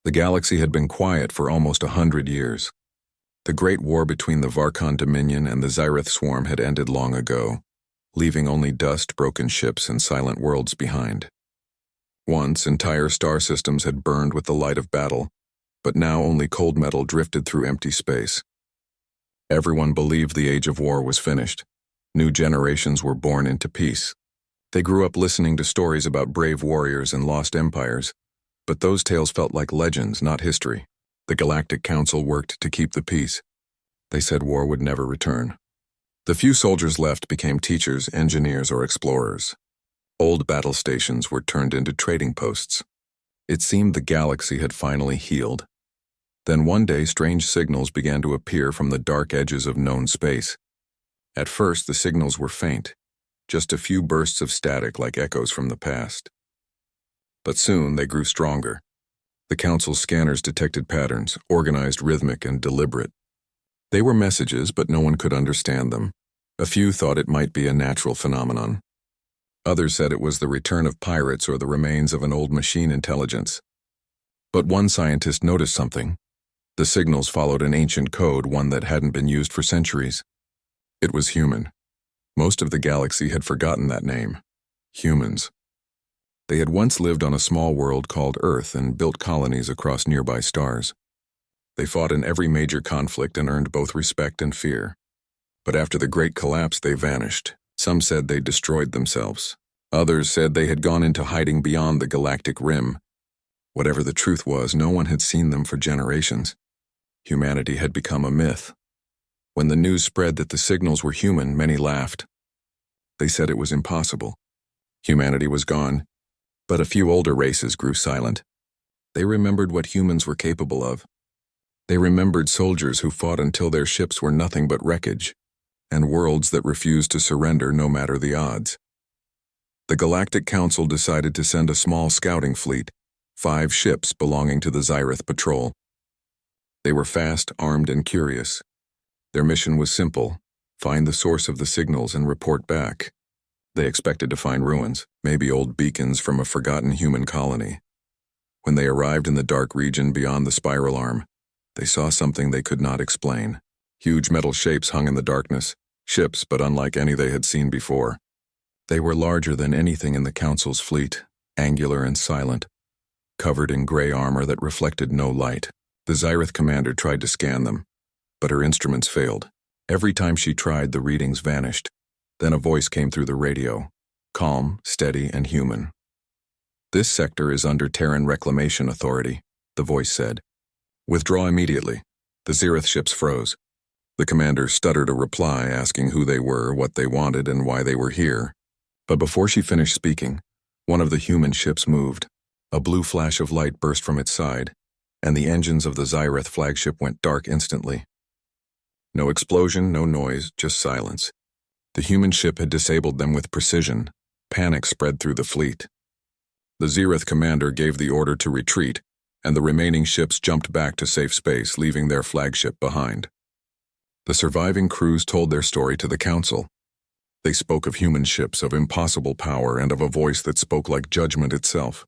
The galaxy had been quiet for almost 100 years. The Great War between the Varkon Dominion and the Zyrith Swarm had ended long ago, leaving only dust, broken ships, and silent worlds behind. Once, entire star systems had burned with the light of battle, but now only cold metal drifted through empty space. Everyone believed the age of war was finished. New generations were born into peace. They grew up listening to stories about brave warriors and lost empires, but those tales felt like legends, not history. The Galactic Council worked to keep the peace. They said war would never return. The few soldiers left became teachers, engineers, or explorers. Old battle stations were turned into trading posts. It seemed the galaxy had finally healed. Then one day, strange signals began to appear from the dark edges of known space. At first, the signals were faint, just a few bursts of static like echoes from the past. But soon they grew stronger. The Council's scanners detected patterns, organized, rhythmic, and deliberate. They were messages, but no one could understand them. A few thought it might be a natural phenomenon. Others said it was the return of pirates or the remains of an old machine intelligence. But one scientist noticed something. The signals followed an ancient code, one that hadn't been used for centuries. It was human. Most of the galaxy had forgotten that name. Humans. They had once lived on a small world called Earth and built colonies across nearby stars. They fought in every major conflict and earned both respect and fear. But after the Great Collapse, they vanished. Some said they destroyed themselves. Others said they had gone into hiding beyond the galactic rim. Whatever the truth was, no one had seen them for generations. Humanity had become a myth. When the news spread that the signals were human, many laughed. They said it was impossible. Humanity was gone. But a few older races grew silent. They remembered what humans were capable of. They remembered soldiers who fought until their ships were nothing but wreckage, and worlds that refused to surrender no matter the odds. The Galactic Council decided to send a small scouting fleet, 5 ships belonging to the Zyrith Patrol. They were fast, armed, and curious. Their mission was simple: find the source of the signals and report back. They expected to find ruins, maybe old beacons from a forgotten human colony. When they arrived in the dark region beyond the spiral arm, they saw something they could not explain. Huge metal shapes hung in the darkness, ships but unlike any they had seen before. They were larger than anything in the Council's fleet, angular and silent, covered in gray armor that reflected no light. The Zyrith commander tried to scan them, but her instruments failed. Every time she tried, the readings vanished. Then a voice came through the radio, calm, steady, and human. "This sector is under Terran Reclamation Authority," the voice said. "Withdraw immediately." The Zyrith ships froze. The commander stuttered a reply asking who they were, what they wanted, and why they were here. But before she finished speaking, one of the human ships moved. A blue flash of light burst from its side, and the engines of the Zyrith flagship went dark instantly. No explosion, no noise, just silence. The human ship had disabled them with precision. Panic spread through the fleet. The Zyrith commander gave the order to retreat, and the remaining ships jumped back to safe space, leaving their flagship behind. The surviving crews told their story to the Council. They spoke of human ships, of impossible power, and of a voice that spoke like judgment itself.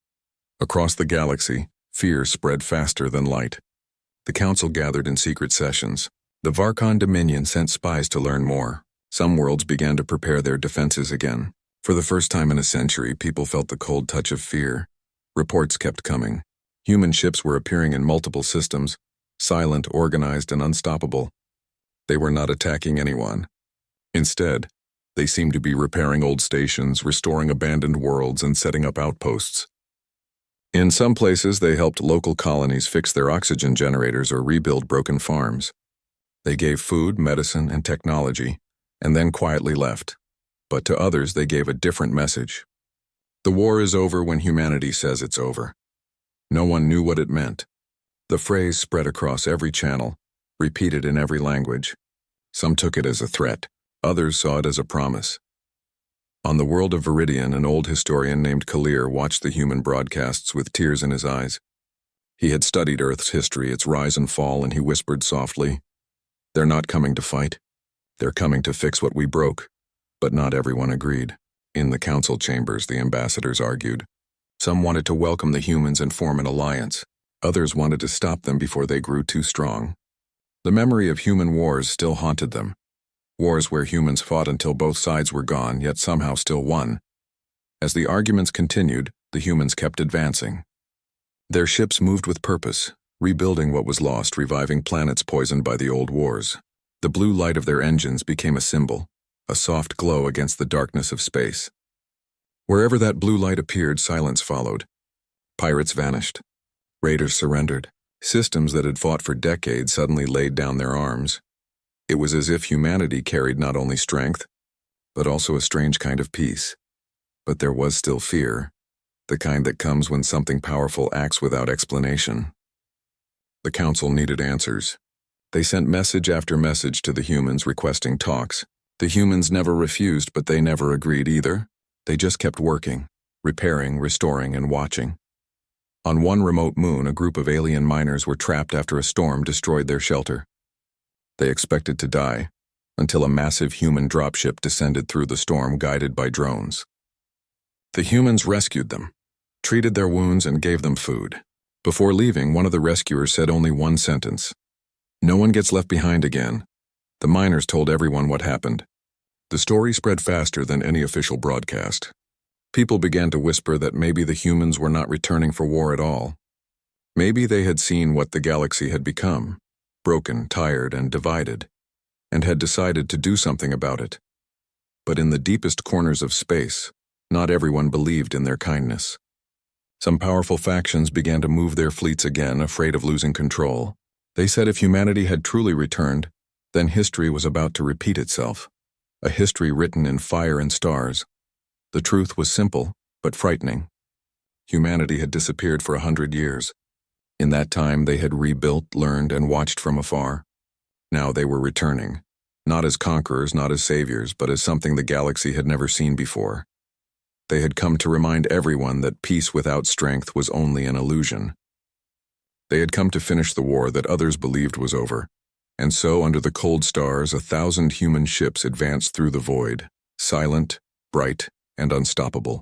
Across the galaxy, fear spread faster than light. The Council gathered in secret sessions. The Varkon Dominion sent spies to learn more. Some worlds began to prepare their defenses again. For the first time in a century, people felt the cold touch of fear. Reports kept coming. Human ships were appearing in multiple systems, silent, organized, and unstoppable. They were not attacking anyone. Instead, they seemed to be repairing old stations, restoring abandoned worlds, and setting up outposts. In some places, they helped local colonies fix their oxygen generators or rebuild broken farms. They gave food, medicine, and technology, and then quietly left. But to others, they gave a different message. The war is over when humanity says it's over. No one knew what it meant. The phrase spread across every channel, repeated in every language. Some took it as a threat. Others saw it as a promise. On the world of Viridian, an old historian named Kalir watched the human broadcasts with tears in his eyes. He had studied Earth's history, its rise and fall, and he whispered softly, "They're not coming to fight. They're coming to fix what we broke." But not everyone agreed. In the council chambers, the ambassadors argued. Some wanted to welcome the humans and form an alliance. Others wanted to stop them before they grew too strong. The memory of human wars still haunted them. Wars where humans fought until both sides were gone, yet somehow still won. As the arguments continued, the humans kept advancing. Their ships moved with purpose, rebuilding what was lost, reviving planets poisoned by the old wars. The blue light of their engines became a symbol, a soft glow against the darkness of space. Wherever that blue light appeared, silence followed. Pirates vanished. Raiders surrendered. Systems that had fought for decades suddenly laid down their arms. It was as if humanity carried not only strength, but also a strange kind of peace. But there was still fear, the kind that comes when something powerful acts without explanation. The council needed answers. They sent message after message to the humans requesting talks. The humans never refused, but they never agreed either. They just kept working, repairing, restoring, and watching. On one remote moon, a group of alien miners were trapped after a storm destroyed their shelter. They expected to die, until a massive human dropship descended through the storm guided by drones. The humans rescued them, treated their wounds, and gave them food. Before leaving, one of the rescuers said only one sentence: "No one gets left behind again." The miners told everyone what happened. The story spread faster than any official broadcast. People began to whisper that maybe the humans were not returning for war at all. Maybe they had seen what the galaxy had become, broken, tired, and divided, and had decided to do something about it. But in the deepest corners of space, not everyone believed in their kindness. Some powerful factions began to move their fleets again, afraid of losing control. They said if humanity had truly returned, then history was about to repeat itself, a history written in fire and stars. The truth was simple, but frightening. Humanity had disappeared for 100 years. In that time, they had rebuilt, learned, and watched from afar. Now they were returning, not as conquerors, not as saviors, but as something the galaxy had never seen before. They had come to remind everyone that peace without strength was only an illusion. They had come to finish the war that others believed was over. And so, under the cold stars, 1,000 human ships advanced through the void, silent, bright, and unstoppable.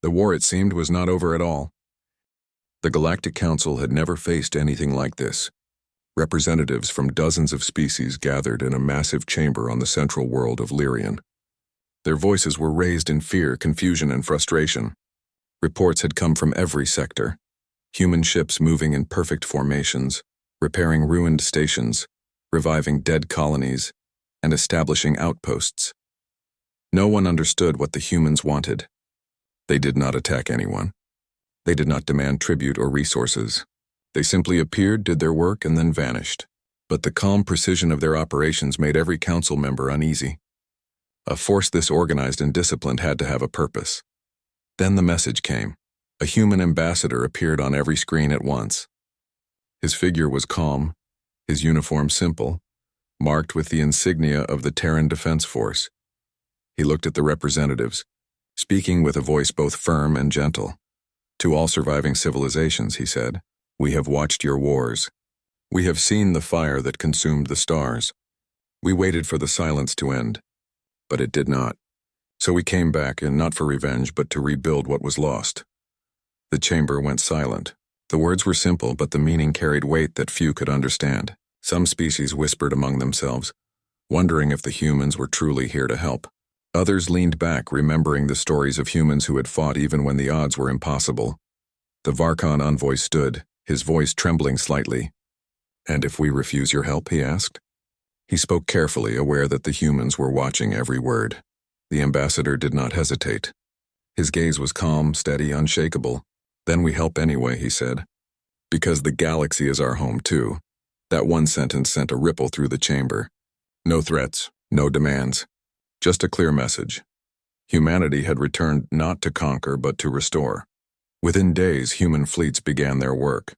The war, it seemed, was not over at all. The Galactic Council had never faced anything like this. Representatives from dozens of species gathered in a massive chamber on the central world of Lyrian. Their voices were raised in fear, confusion, and frustration. Reports had come from every sector. Human ships moving in perfect formations, repairing ruined stations, reviving dead colonies, and establishing outposts. No one understood what the humans wanted. They did not attack anyone. They did not demand tribute or resources. They simply appeared, did their work, and then vanished. But the calm precision of their operations made every council member uneasy. A force this organized and disciplined had to have a purpose. Then the message came. A human ambassador appeared on every screen at once. His figure was calm, his uniform simple, marked with the insignia of the Terran Defense Force. He looked at the representatives, speaking with a voice both firm and gentle. "To all surviving civilizations," he said, "we have watched your wars. We have seen the fire that consumed the stars. We waited for the silence to end, but it did not. So we came back, and not for revenge, but to rebuild what was lost." The chamber went silent. The words were simple, but the meaning carried weight that few could understand. Some species whispered among themselves, wondering if the humans were truly here to help. Others leaned back, remembering the stories of humans who had fought even when the odds were impossible. The Varkon envoy stood, his voice trembling slightly. "And if we refuse your help?" he asked. He spoke carefully, aware that the humans were watching every word. The ambassador did not hesitate. His gaze was calm, steady, unshakable. "Then we help anyway," he said. "Because the galaxy is our home too." That one sentence sent a ripple through the chamber. No threats, no demands. Just a clear message. Humanity had returned not to conquer, but to restore. Within days, human fleets began their work.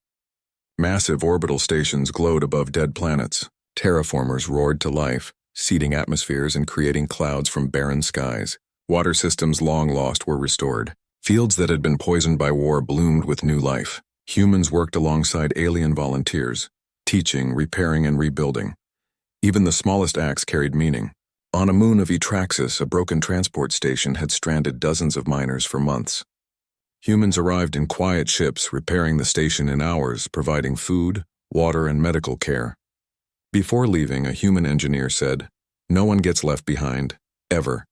Massive orbital stations glowed above dead planets. Terraformers roared to life, seeding atmospheres and creating clouds from barren skies. Water systems long lost were restored. Fields that had been poisoned by war bloomed with new life. Humans worked alongside alien volunteers, teaching, repairing, and rebuilding. Even the smallest acts carried meaning. On a moon of Etraxis, a broken transport station had stranded dozens of miners for months. Humans arrived in quiet ships, repairing the station in hours, providing food, water, and medical care. Before leaving, a human engineer said, "No one gets left behind, ever."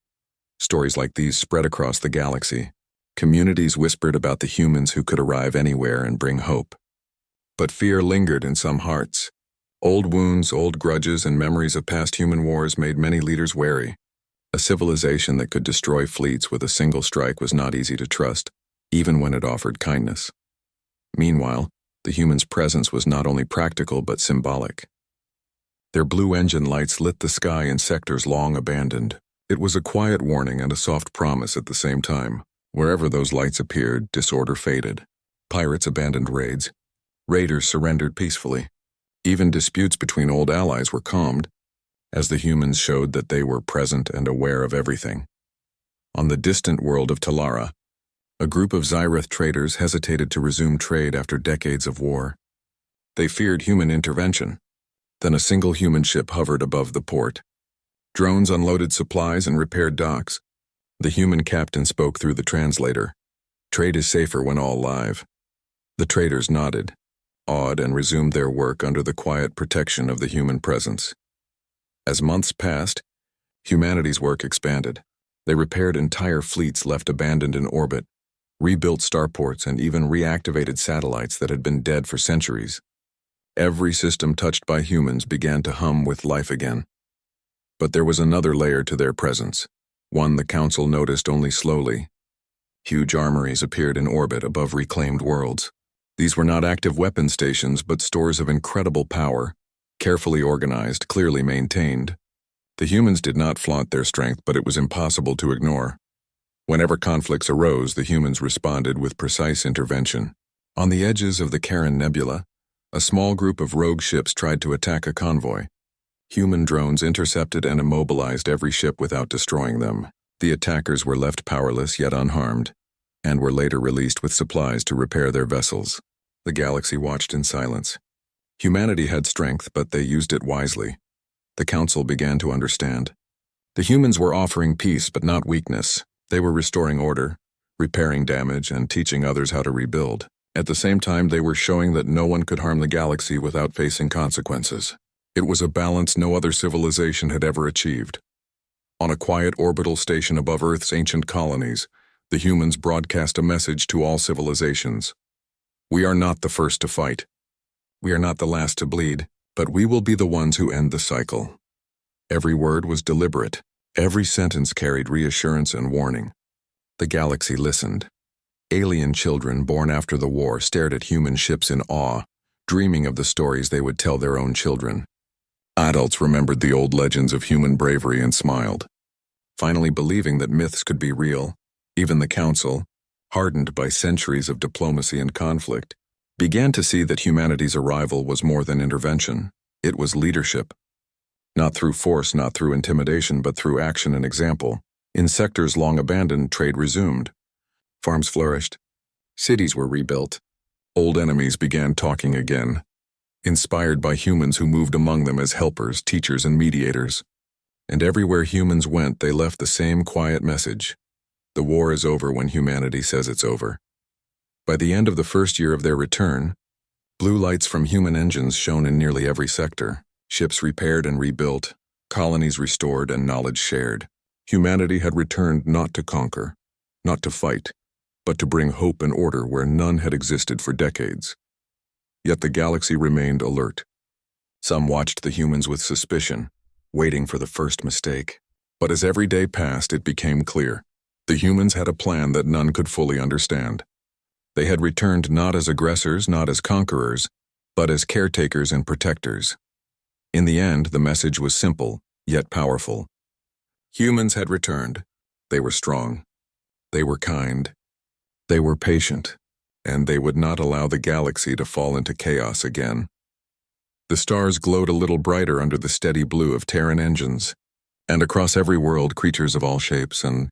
Stories like these spread across the galaxy. Communities whispered about the humans who could arrive anywhere and bring hope. But fear lingered in some hearts. Old wounds, old grudges, and memories of past human wars made many leaders wary. A civilization that could destroy fleets with a single strike was not easy to trust, even when it offered kindness. Meanwhile, the humans' presence was not only practical but symbolic. Their blue engine lights lit the sky in sectors long abandoned. It was a quiet warning and a soft promise at the same time. Wherever those lights appeared, disorder faded. Pirates abandoned raids. Raiders surrendered peacefully. Even disputes between old allies were calmed, as the humans showed that they were present and aware of everything. On the distant world of Talara, a group of Zyrith traders hesitated to resume trade after decades of war. They feared human intervention. Then a single human ship hovered above the port. Drones unloaded supplies and repaired docks. The human captain spoke through the translator. "Trade is safer when all live." The traders nodded, awed, and resumed their work under the quiet protection of the human presence. As months passed, humanity's work expanded. They repaired entire fleets left abandoned in orbit, rebuilt starports, and even reactivated satellites that had been dead for centuries. Every system touched by humans began to hum with life again. But there was another layer to their presence, one the Council noticed only slowly. Huge armories appeared in orbit above reclaimed worlds. These were not active weapon stations, but stores of incredible power, carefully organized, clearly maintained. The humans did not flaunt their strength, but it was impossible to ignore. Whenever conflicts arose, the humans responded with precise intervention. On the edges of the Charon Nebula, a small group of rogue ships tried to attack a convoy. Human drones intercepted and immobilized every ship without destroying them. The attackers were left powerless yet unharmed, and were later released with supplies to repair their vessels. The galaxy watched in silence. Humanity had strength, but they used it wisely. The Council began to understand. The humans were offering peace, but not weakness. They were restoring order, repairing damage, and teaching others how to rebuild. At the same time, they were showing that no one could harm the galaxy without facing consequences. It was a balance no other civilization had ever achieved. On a quiet orbital station above Earth's ancient colonies, the humans broadcast a message to all civilizations. "We are not the first to fight. We are not the last to bleed, but we will be the ones who end the cycle." Every word was deliberate. Every sentence carried reassurance and warning. The galaxy listened. Alien children born after the war stared at human ships in awe, dreaming of the stories they would tell their own children. Adults remembered the old legends of human bravery and smiled, finally believing that myths could be real. Even the Council, hardened by centuries of diplomacy and conflict, began to see that humanity's arrival was more than intervention. It was leadership. Not through force, not through intimidation, but through action and example. In sectors long abandoned, trade resumed. Farms flourished. Cities were rebuilt. Old enemies began talking again, inspired by humans who moved among them as helpers, teachers, and mediators. And everywhere humans went, they left the same quiet message. The war is over when humanity says it's over. By the end of the first year of their return, blue lights from human engines shone in nearly every sector. Ships repaired and rebuilt, colonies restored, and knowledge shared. Humanity had returned not to conquer, not to fight, but to bring hope and order where none had existed for decades. Yet the galaxy remained alert. Some watched the humans with suspicion, waiting for the first mistake. But as every day passed, it became clear. The humans had a plan that none could fully understand. They had returned not as aggressors, not as conquerors, but as caretakers and protectors. In the end, the message was simple, yet powerful. Humans had returned. They were strong. They were kind. They were patient. And they would not allow the galaxy to fall into chaos again. The stars glowed a little brighter under the steady blue of Terran engines, and across every world creatures of all shapes and